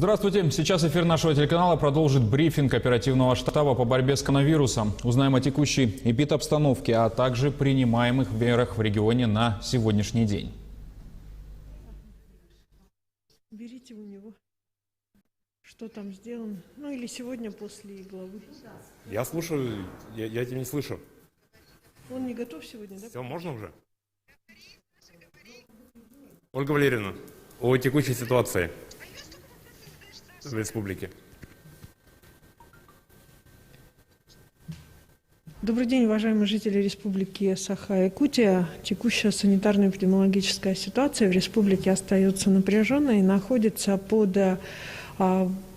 Здравствуйте. Сейчас эфир нашего телеканала продолжит брифинг оперативного штаба по борьбе с коронавирусом. Узнаем о текущей эпидобстановке, а также принимаемых мерах в регионе на сегодняшний день. Берите у него, что там сделано. Ну или сегодня после главы. Я слушаю, я тебя не слышу. Он не готов сегодня, да? Все, можно уже? Ольга Валерьевна, о текущей ситуации в республике. Добрый день, уважаемые жители Республики Саха-Якутия. Текущая санитарно-эпидемиологическая ситуация в республике остается напряженной и находится под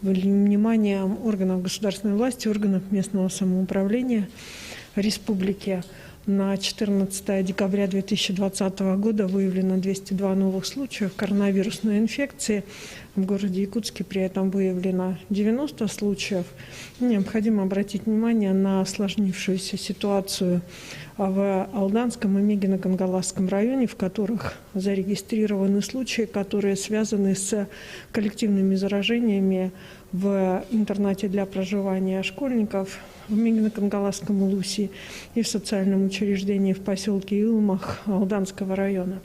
вниманием органов государственной власти, органов местного самоуправления республики. На 14 декабря 2020 года выявлено 202 новых случаев коронавирусной инфекции. В городе Якутске при этом выявлено 90 случаев. Необходимо обратить внимание на осложнившуюся ситуацию в Алданском и Мегино-Кангаласском районе, в которых зарегистрированы случаи, которые связаны с коллективными заражениями в интернате для проживания школьников в Мегино-Кангаласском Улусе и в социальном учреждении в поселке Илмах Алданского района.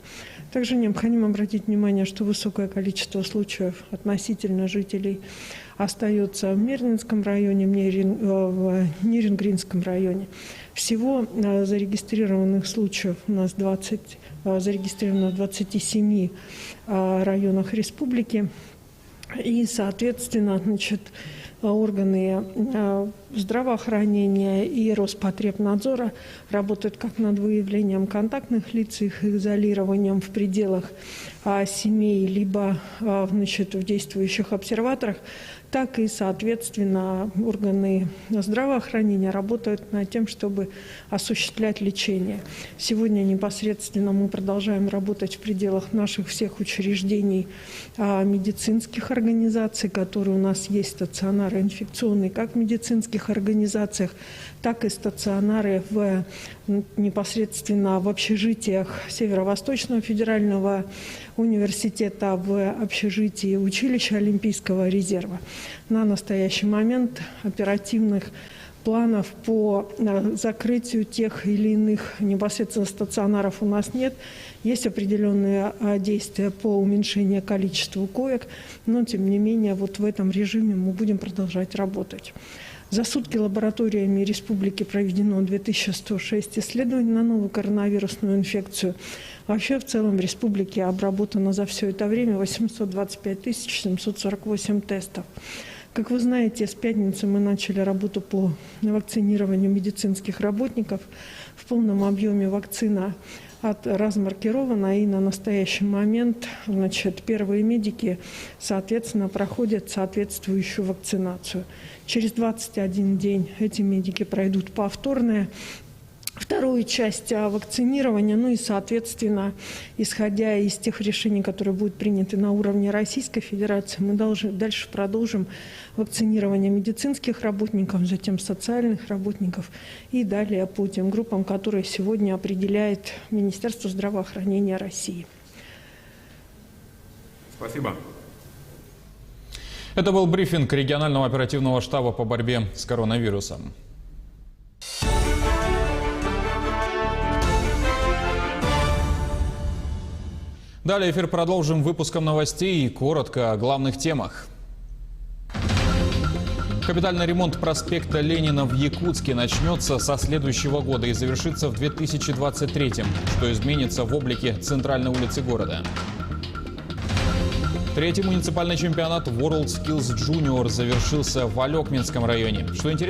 Также необходимо обратить внимание, что высокое количество случаев относительно жителей остается в Мирнинском районе, в Нирингринском районе. Всего зарегистрированных случаев у нас зарегистрировано в 27 районах республики. И, соответственно, органы здравоохранения и Роспотребнадзора работают как над выявлением контактных лиц, их изолированием в пределах семей, либо в действующих обсерваторах, так и, соответственно, органы здравоохранения работают над тем, чтобы осуществлять лечение. Сегодня непосредственно мы продолжаем работать в пределах наших всех учреждений медицинских организаций, которые у нас есть стационары инфекционные, как в медицинских организациях, так и стационары непосредственно в общежитиях Северо-Восточного федерального университета, в общежитии училища Олимпийского резерва. На настоящий момент оперативных планов по закрытию тех или иных непосредственно стационаров у нас нет. Есть определенные действия по уменьшению количества коек, но тем не менее вот в этом режиме мы будем продолжать работать. За сутки лабораториями республики проведено 2106 исследований на новую коронавирусную инфекцию. Вообще в целом в республике обработано за все это время 825 748 тестов. Как вы знаете, с пятницы мы начали работу по вакцинированию медицинских работников. В полном объеме вакцина размаркирована, и на настоящий момент первые медики, соответственно, проходят соответствующую вакцинацию. Через 21 день эти медики пройдут повторное вторую часть вакцинирования, ну и, соответственно, исходя из тех решений, которые будут приняты на уровне Российской Федерации, мы дальше продолжим вакцинирование медицинских работников, затем социальных работников и далее по тем группам, которые сегодня определяет Министерство здравоохранения России. Спасибо. Это был брифинг регионального оперативного штаба по борьбе с коронавирусом. Далее эфир продолжим выпуском новостей и коротко о главных темах. Капитальный ремонт проспекта Ленина в Якутске начнется со следующего года и завершится в 2023, что изменится в облике центральной улицы города. Третий муниципальный чемпионат WorldSkills Junior завершился в Алекминском районе. Что интересно,